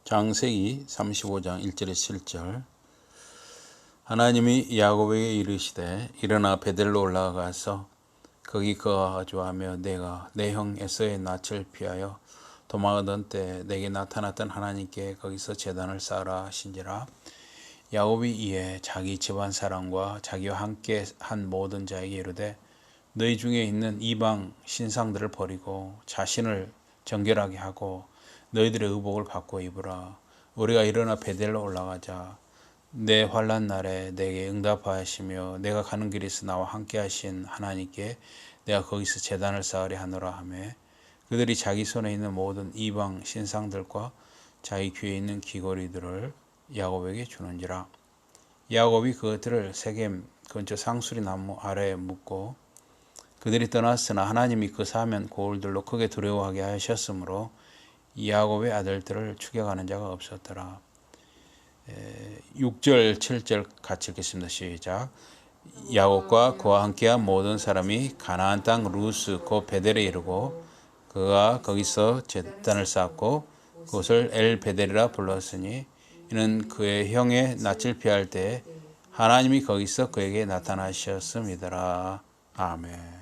창세기 35장 1절에서 7절. 하나님이 야곱에게 이르시되 일어나 베델로 올라가서 거기 거하주하며 내가 내 형 에서의 낯을 피하여 도망하던 때 내게 나타났던 하나님께 거기서 제단을 쌓으라 하신지라. 야곱이 이에 자기 집안 사람과 자기와 함께 한 모든 자에게 이르되 너희 중에 있는 이방 신상들을 버리고 자신을 정결하게 하고 너희들의 의복을 바꿔 입으라. 우리가 일어나 베델로 올라가자. 내 환난 날에 내게 응답하시며 내가 가는 길에서 나와 함께 하신 하나님께 내가 거기서 제단을 쌓으려 하노라 하며 그들이 자기 손에 있는 모든 이방 신상들과 자기 귀에 있는 귀걸이들을 야곱에게 주는지라. 야곱이 그것들을 세겜 근처 상수리 나무 아래에 묻고 그들이 떠났으나 하나님이 그 사면 고울들로 크게 두려워하게 하셨으므로 야곱의 아들들을 추격하는 자가 없었더라. 6절 7절 같이 읽겠습니다. 시작. 야곱과 그와 함께한 모든 사람이 가나안 땅 루스 곧 베델에 이르고 그가 거기서 제단을 쌓고 그것을 엘 베델이라 불렀으니 이는 그의 형의 낯을 피할 때 하나님이 거기서 그에게 나타나셨음이더라. 아멘.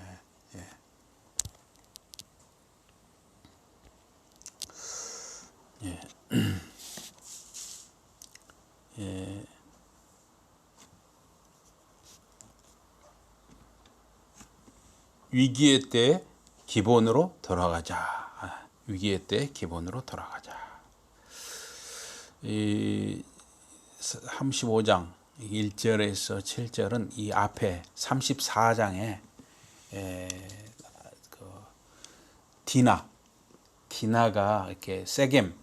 위기의 때 기본으로 돌아가자. 위기의 때 기본으로 돌아가자. 이 35장 1절에서 7절은 이 앞에 34장에 디나가 이렇게 세겜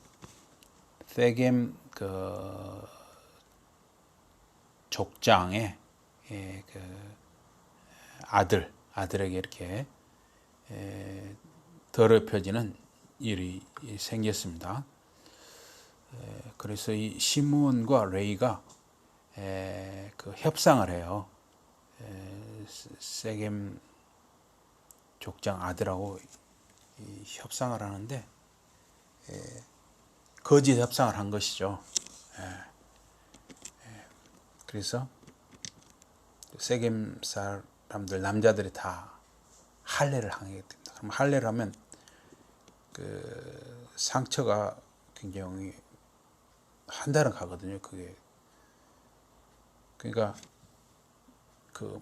그 족장의 그 아들에게 이렇게 더럽혀지는 일이 생겼습니다. 그래서 이 시므온과 레이가 그 협상을 해요. 세겜 족장 아들하고 협상을 하는데 거짓 협상을 한 것이죠. 그래서 세겜 사람들 남자들이 다 할례를 하게 됩니다. 그럼 할례를 하면 그 상처가 굉장히 한 달은 가거든요. 그게 그러니까 그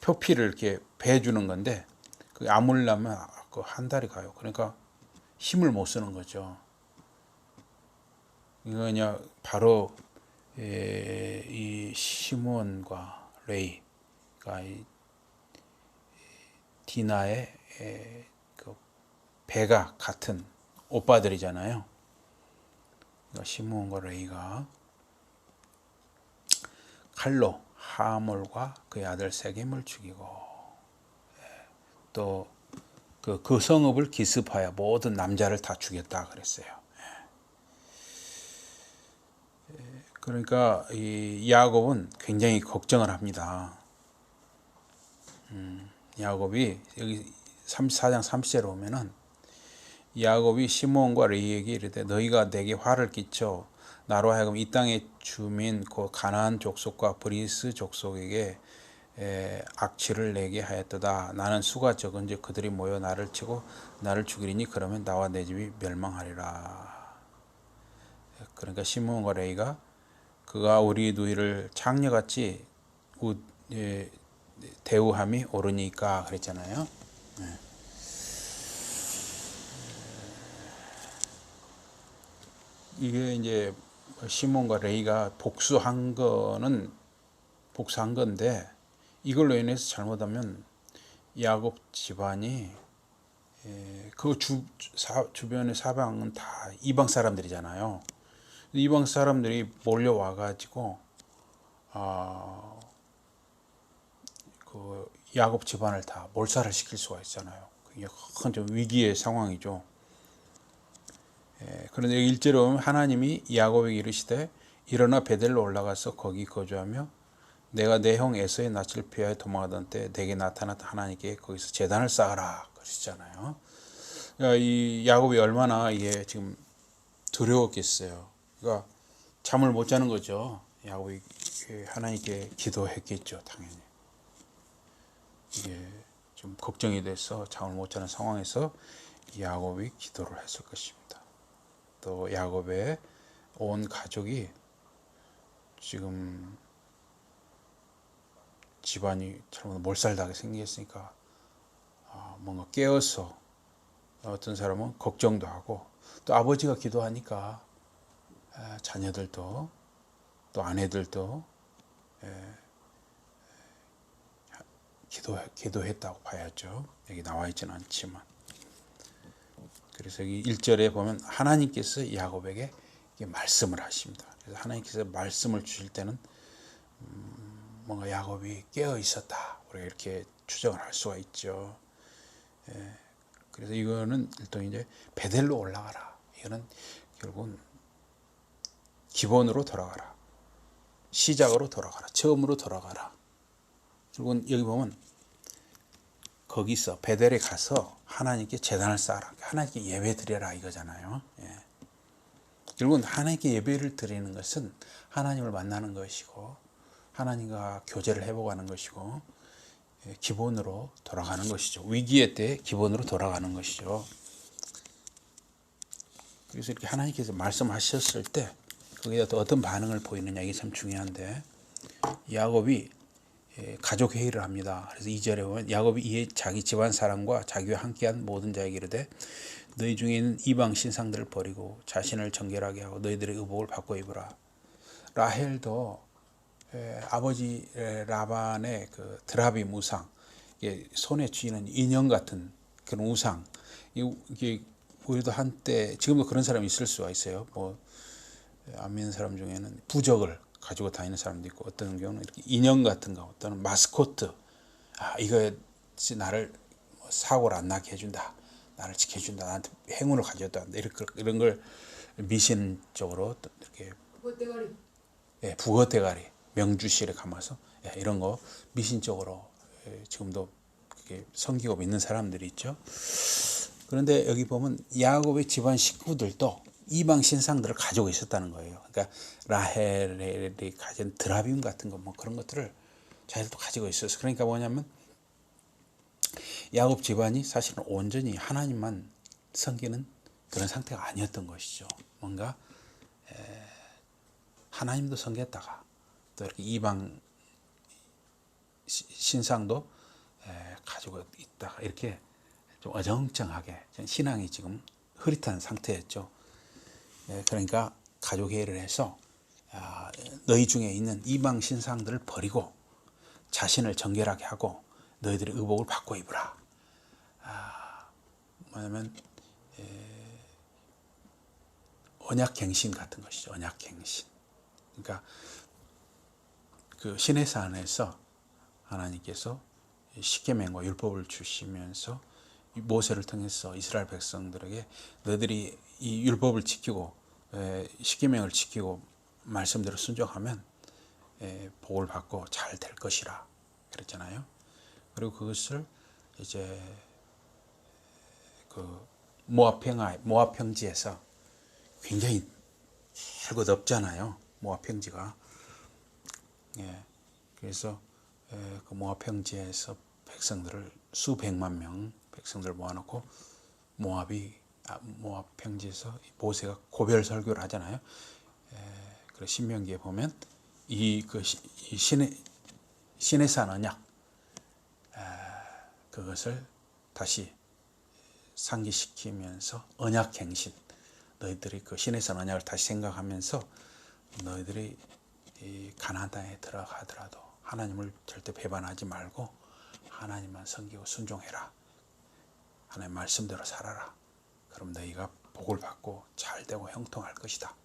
표피를 이렇게 베주는 건데 그게 아물려면 그 한 달이 가요. 그러니까 힘을 못 쓰는 거죠. 이거 그냥 바로 이 시므온과 레이가 디나의 그 배가 같은 오빠들이잖아요. 그러니까 시므온과 레이가 칼로 하몰과 그의 아들 세겜을 죽이고 또 그 성읍을 기습하여 모든 남자를 다 죽였다 그랬어요. 그러니까 이 야곱은 굉장히 걱정을 합니다. 야곱이 여기 34장 30절에 오면은 야곱이 시므온과 레이에게 이르되 너희가 내게 화를 끼쳐 나로 하여금 이 땅의 주민 그 가나안 족속과 브리스 족속에게 악취를 내게 하였도다. 나는 수가 적은즉 그들이 모여 나를 치고 나를 죽이리니 그러면 나와 내 집이 멸망하리라. 그러니까 시므온과 레이가 그가 우리 누이를 창녀같이 대우함이 옳으니까 그랬잖아요. 이게 이제 시몬과 레이가 복수한 건데 이걸로 인해서 잘못하면 야곱 집안이 그 주변의 사방은 다 이방 사람들이잖아요. 이방 사람들이 몰려와 가지고 그 야곱 집안을 다 몰살을 시킬 수가 있잖아요. 그게 큰 좀 위기의 상황이죠. 그런데 1절에 보면 하나님이 야곱에게 이르시되 일어나 베델로 올라가서 거기 거주하며 내가 내 형 에서의 낯을 피하여 도망하던 때 내게 나타났던 하나님께 거기서 제단을 쌓아라 그러시잖아요. 이 야곱이 얼마나 이게 지금 두려웠겠어요. 그러니까 잠을 못 자는 거죠. 야곱이 하나님께 기도했겠죠, 당연히. 이게 좀 걱정이 돼서 잠을 못 자는 상황에서 야곱이 기도를 했을 것입니다. 또 야곱의 온 가족이 지금 집안이 참 몰살나게 생겼으니까 뭔가 깨어서 어떤 사람은 걱정도 하고 또 아버지가 기도하니까 자녀들도 또 아내들도 기도했다고 봐야죠. 여기 나와 있지는 않지만. 그래서 여기 1절에 보면 하나님께서 야곱에게 말씀을 하십니다. 그래서 하나님께서 말씀을 주실 때는 뭔가 야곱이 깨어 있었다. 우리가 이렇게 추정을 할 수가 있죠. 그래서 이거는 일단 이제 베델로 올라가라. 이거는 결국은 기본으로 돌아가라. 시작으로 돌아가라. 처음으로 돌아가라. 결국은 여기 보면 거기서 베델에 가서 하나님께 제단을 쌓아라. 하나님께 예배 드려라 이거잖아요. 결국은 하나님께 예배를 드리는 것은 하나님을 만나는 것이고 하나님과 교제를 해보가는 것이고 기본으로 돌아가는 것이죠. 위기의 때 기본으로 돌아가는 것이죠. 그래서 이렇게 하나님께서 말씀하셨을 때 거기에 또 어떤 반응을 보이느냐 이게 참 중요한데 야곱이 가족 회의를 합니다. 그래서 2절에 보면 야곱이 이에 자기 집안 사람과 자기와 함께한 모든 자에게 이르되 너희 중에 있는 이방 신상들을 버리고 자신을 정결하게 하고 너희들의 의복을 바꿔 입으라. 라헬도 아버지 라반의 그 드라빔 우상, 손에 쥐는 인형 같은 그런 우상, 이게 우리도 한때 지금도 그런 사람이 있을 수가 있어요. 뭐 안 믿는 사람 중에는 부적을 가지고 다니는 사람도 있고 어떤 경우는 이렇게 인형 같은 거, 또는 마스코트, 이것이 나를 사고를 안 나게 해준다, 나를 지켜준다, 나한테 행운을 가져다, 이런 걸 미신적으로 이렇게 북어 대가리 명주실에 감아서 이런 거 미신적으로 지금도 섬기고 믿는 사람들이 있죠. 그런데 여기 보면 야곱의 집안 식구들도 이방 신상들을 가지고 있었다는 거예요. 그러니까 라헬이 가진 드라빔 같은 거 뭐 그런 것들을 자기들도 가지고 있었어. 그러니까 뭐냐면 야곱 집안이 사실은 온전히 하나님만 섬기는 그런 상태가 아니었던 것이죠. 뭔가 하나님도 섬겼다가 또 이렇게 이방 신상도 가지고 있다가 이렇게 좀 어정쩡하게 신앙이 지금 흐릿한 상태였죠. 그러니까 가족회의를 해서 너희 중에 있는 이방 신상들을 버리고 자신을 정결하게 하고 너희들의 의복을 바꿔 입으라. 뭐냐면 언약갱신 같은 것이죠. 언약갱신. 그러니까 그 시내산에서 하나님께서 십계명과 율법을 주시면서 모세를 통해서 이스라엘 백성들에게 너희들이 이 율법을 지키고 십계명을 지키고 말씀대로 순종하면 복을 받고 잘 될 것이라 그랬잖아요. 그리고 그것을 이제 그 모압 평지에서 굉장히 길고 넓잖아요. 모압 평지가. 그래서 그 모압 평지에서 백성들을 수백만 명 백성들을 모아놓고 모압 평지에서 모세가 고별 설교를 하잖아요. 그 신명기에 보면 이 시내산 언약 그것을 다시 상기시키면서 언약갱신, 너희들이 그 시내산 언약을 다시 생각하면서 너희들이 이 가나안 땅에 들어가더라도 하나님을 절대 배반하지 말고 하나님만 섬기고 순종해라. 하나님 말씀대로 살아라. 그럼 너희가 복을 받고 잘 되고 형통할 것이다.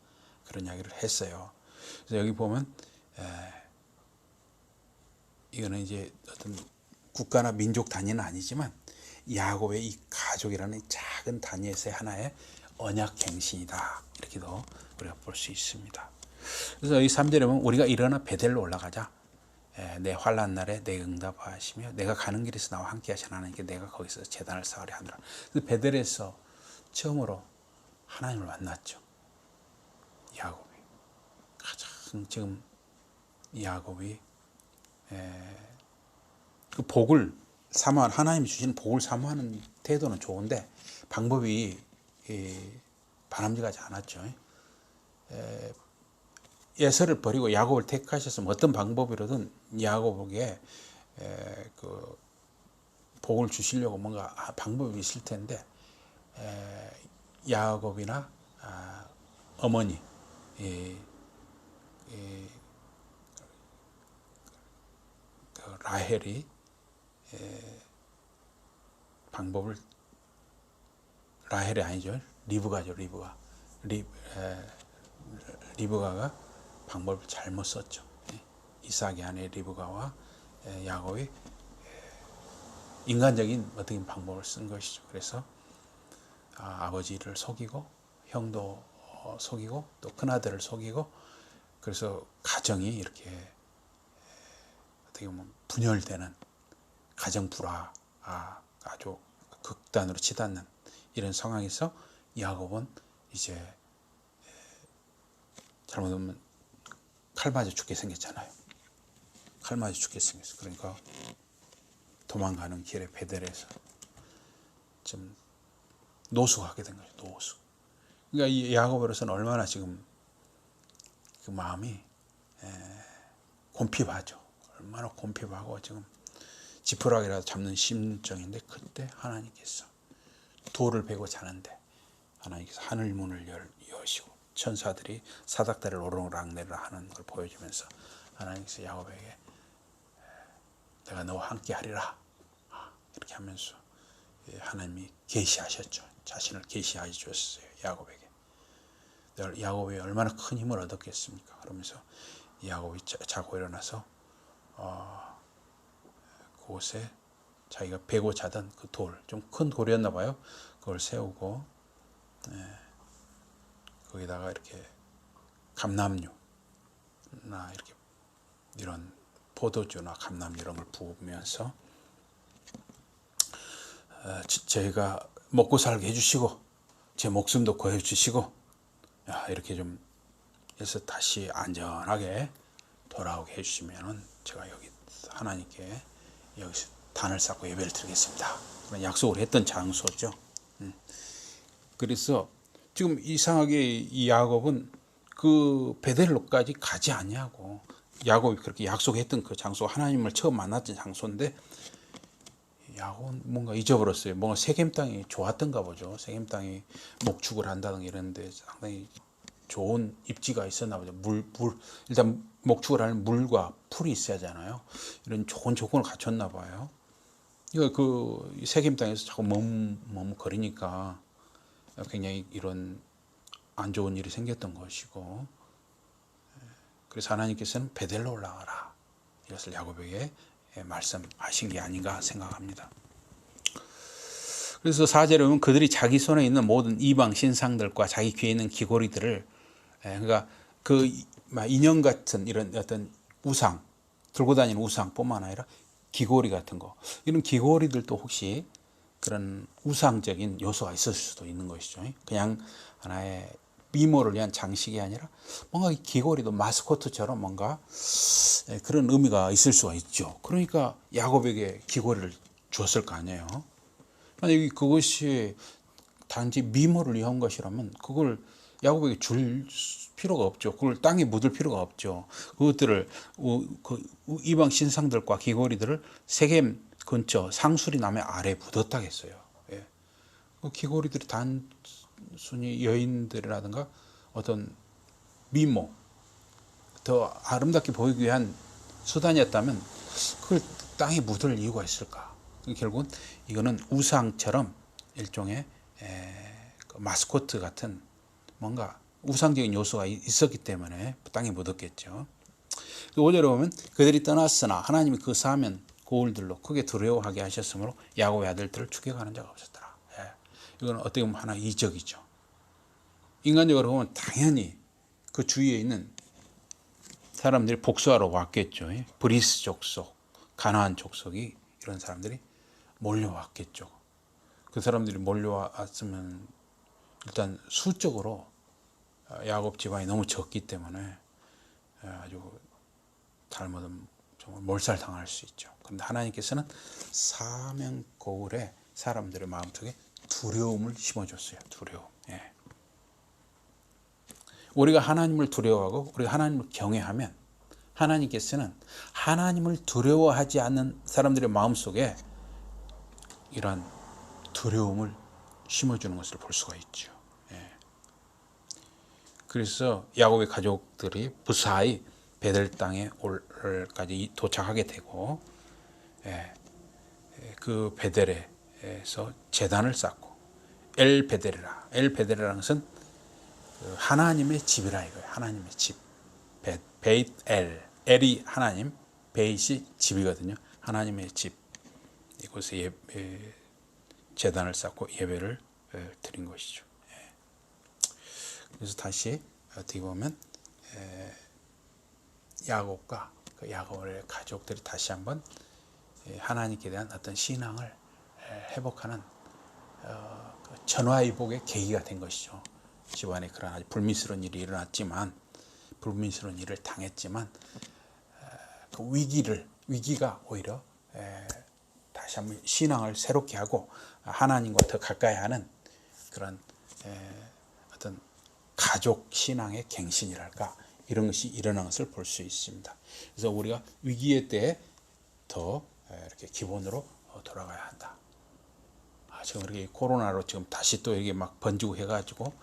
그런 이야기를 했어요. 그래서 여기 보면 이거는 이제 어떤 국가나 민족 단위는 아니지만 야곱의 이 가족이라는 작은 단위에서의 하나의 언약갱신이다. 이렇게도 우리가 볼 수 있습니다. 그래서 이 3절에 보면 우리가 일어나 베델로 올라가자. 내 환난 날에 내게 응답하시며 내가 가는 길에서 나와 함께 하신 하나님께 내가 거기서 제단을 쌓으려 하노라. 그래서 베델에서 처음으로 하나님을 만났죠. 야곱이 가장 지금 야곱이 그 복을 하나님이 주시는 복을 사모하는 태도는 좋은데 방법이 바람직하지 않았죠. 에서를 버리고 야곱을 택하셨으면 어떤 방법으로든 야곱에게 그 복을 주시려고 뭔가 방법이 있을 텐데 야곱이나 어머니 그 라헬이 방법을 라헬이 아니죠. 리브가죠. 리브가가 방법을 잘못 썼죠. 이삭의 아내 리브가와 야곱이 인간적인 어떤 방법을 쓴 것이죠. 그래서 아버지를 속이고 형도 속이고 또 큰아들을 속이고 그래서 가정이 이렇게 어떻게 보면 분열되는 가정 불화 아주 극단으로 치닫는 이런 상황에서 야곱은 이제 잘못하면 칼 맞아 죽게 생겼잖아요. 칼 맞아 죽게 생겼어. 그러니까 도망가는 길에 베델에서 좀 노숙하게 된 거죠. 노숙. 그러니까 이 야곱으로서는 얼마나 지금 그 마음이 곰핍하죠. 얼마나 곰핍하고 지금 지푸라기라도 잡는 심정인데 그때 하나님께서 돌을 베고 자는데 하나님께서 하늘 문을 여시고 천사들이 사닥다리를 오르락내리락 하는 걸 보여주면서 하나님께서 야곱에게 내가 너와 함께 하리라 이렇게 하면서 하나님이 계시하셨죠. 자신을 계시해 주셨어요. 야곱에게. 야곱이 얼마나 큰 힘을 얻었겠습니까? 그러면서 야곱이 자고 일어나서 그곳에 자기가 베고 자던 그 돌, 좀 큰 돌이었나 봐요. 그걸 세우고 거기다가 이렇게 감람류나 이렇게 이런 포도주나 감람류 이런 걸 부으면서 저희가 먹고 살게 해주시고 제 목숨도 구해주시고 이렇게 좀 해서 다시 안전하게 돌아오게 해주시면은 제가 여기 하나님께 여기서 단을 쌓고 예배를 드리겠습니다. 그런 약속을 했던 장소죠. 그래서 지금 이상하게 이 야곱은 그 베델로까지 가지 않냐고. 야곱이 그렇게 약속했던 그 장소, 하나님을 처음 만났던 장소인데 야곱은 뭔가 잊어버렸어요. 뭔가 세겜 땅이 좋았던가 보죠. 세겜 땅이 목축을 한다든가 이런데 상당히 좋은 입지가 있었나 보죠. 일단 목축을 하는 물과 풀이 있어야 하잖아요. 이런 좋은 조건을 갖췄나 봐요. 이거 그 세겜 땅에서 자꾸 머뭇거리니까 굉장히 이런 안 좋은 일이 생겼던 것이고, 그래서 하나님께서는 베델로 올라가라 이것을 야곱에게 말씀하신 게 아닌가 생각합니다. 그래서 4절에 보면 그들이 자기 손에 있는 모든 이방 신상들과 자기 귀에 있는 귀고리들을, 그러니까 그 인형 같은 이런 어떤 우상, 들고 다니는 우상뿐만 아니라 귀고리 같은 거, 이런 귀고리들도 혹시 그런 우상적인 요소가 있을 수도 있는 것이죠. 그냥 하나의 미모를 위한 장식이 아니라 뭔가 귀고리도 마스코트처럼 뭔가 그런 의미가 있을 수가 있죠. 그러니까 야곱에게 귀고리를 주었을 거 아니에요. 만약에 그것이 단지 미모를 위한 것이라면 그걸 야곱에게 줄 필요가 없죠. 그걸 땅에 묻을 필요가 없죠. 그것들을 이방 신상들과 귀고리들을 세겜 근처 상수리 나무 아래 묻었다겠어요. 예. 그 귀고리들이 단순히 여인들이라든가 어떤 미모, 더 아름답게 보이기 위한 수단이었다면 그걸 땅에 묻을 이유가 있을까? 결국은 이거는 우상처럼 일종의 마스코트 같은 뭔가 우상적인 요소가 있었기 때문에 땅에 묻었겠죠. 5절에 보면 그들이 떠났으나 하나님이 그 사면 고울들로 크게 두려워하게 하셨으므로 야곱의 아들들을 죽여가는 자가 없었더라. 이건 어떻게 보면 하나 이적이죠. 인간적으로 보면 당연히 그 주위에 있는 사람들이 복수하러 왔겠죠. 브리스 족속, 가나안 족속이 이런 사람들이 몰려왔겠죠. 그 사람들이 몰려왔으면 일단 수적으로 야곱 집안이 너무 적기 때문에 아주 잘못은 정말 몰살당할 수 있죠. 그런데 하나님께서는 사명고울에 사람들의 마음속에 두려움을 심어줬어요. 두려움. 예. 우리가 하나님을 두려워하고 우리가 하나님을 경외하면 하나님께서는 하나님을 두려워하지 않는 사람들의 마음속에 이러한 두려움을 심어주는 것을 볼 수가 있죠. 예. 그래서 야곱의 가족들이 무사히 베델 땅에 올까지 도착하게 되고, 예, 그 베델에서 제단을 쌓고 엘 베델이라는 것은 하나님의 집이라 이거예요. 하나님의 집. 베이트 엘. 엘이 하나님, 베이시 집이거든요. 하나님의 집. 이곳에 제단을 쌓고 예배를 드린 것이죠. 그래서 다시 어떻게 보면 야곱과 그 야곱의 가족들이 다시 한번 하나님께 대한 어떤 신앙을 회복하는 전화위복의 계기가 된 것이죠. 집안에 그런 아주 불미스러운 일이 일어났지만, 불미스러운 일을 당했지만, 그 위기가 오히려 다시 한번 신앙을 새롭게 하고 하나님과 더 가까이 하는 그런 어떤 가족 신앙의 갱신이랄까, 이런 것이 일어난 것을 볼 수 있습니다. 그래서 우리가 위기의 때에 더 이렇게 기본으로 돌아가야 한다. 지금 이렇게 코로나로 지금 다시 또 이게 막 번지고 해가지고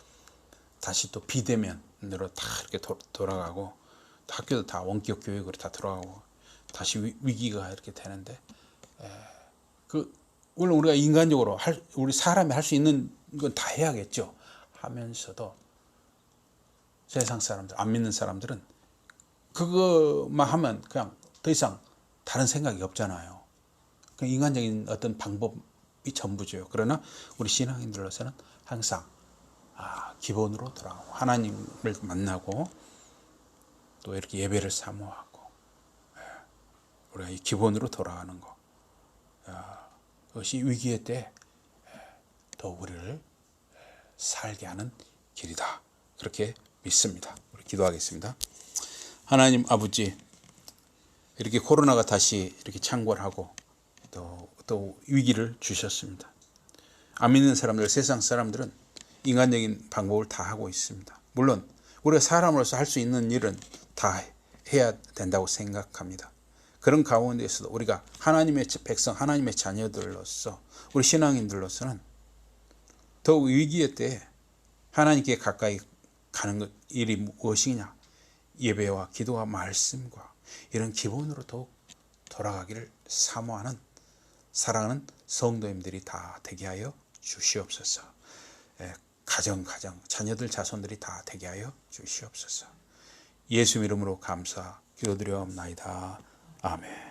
다시 또 비대면으로 다 이렇게 돌아가고, 학교도 다 원격 교육으로 다 들어가고 다시 위기가 이렇게 되는데, 물론 우리가 인간적으로 우리 사람이 할 수 있는 건 다 해야겠죠. 하면서도 세상 사람들, 안 믿는 사람들은 그것만 하면 그냥 더 이상 다른 생각이 없잖아요. 그냥 인간적인 어떤 방법이 전부죠. 그러나 우리 신앙인들로서는 항상 기본으로 돌아가고 하나님을 만나고 또 이렇게 예배를 사모하고 우리가 이 기본으로 돌아가는 것, 그것이 위기의 때 더욱 우리를 살게 하는 길이다. 그렇게 믿습니다. 우리 기도하겠습니다. 하나님 아버지, 이렇게 코로나가 다시 이렇게 창궐하고 또 위기를 주셨습니다. 안 믿는 사람들, 세상 사람들은 인간적인 방법을 다 하고 있습니다. 물론 우리가 사람으로서 할 수 있는 일은 다 해야 된다고 생각합니다. 그런 가운데서도 우리가 하나님의 백성, 하나님의 자녀들로서, 우리 신앙인들로서는 더욱 위기의 때에 하나님께 가까이 가는 일이 무엇이냐? 예배와 기도와 말씀과 이런 기본으로 더욱 돌아가기를 사모하는, 사랑하는 성도님들이 다 되게 하여 주시옵소서. 가정, 자녀들, 자손들이 다 되게 하여 주시옵소서. 예수 이름으로 감사 기도드려옵나이다. 아멘.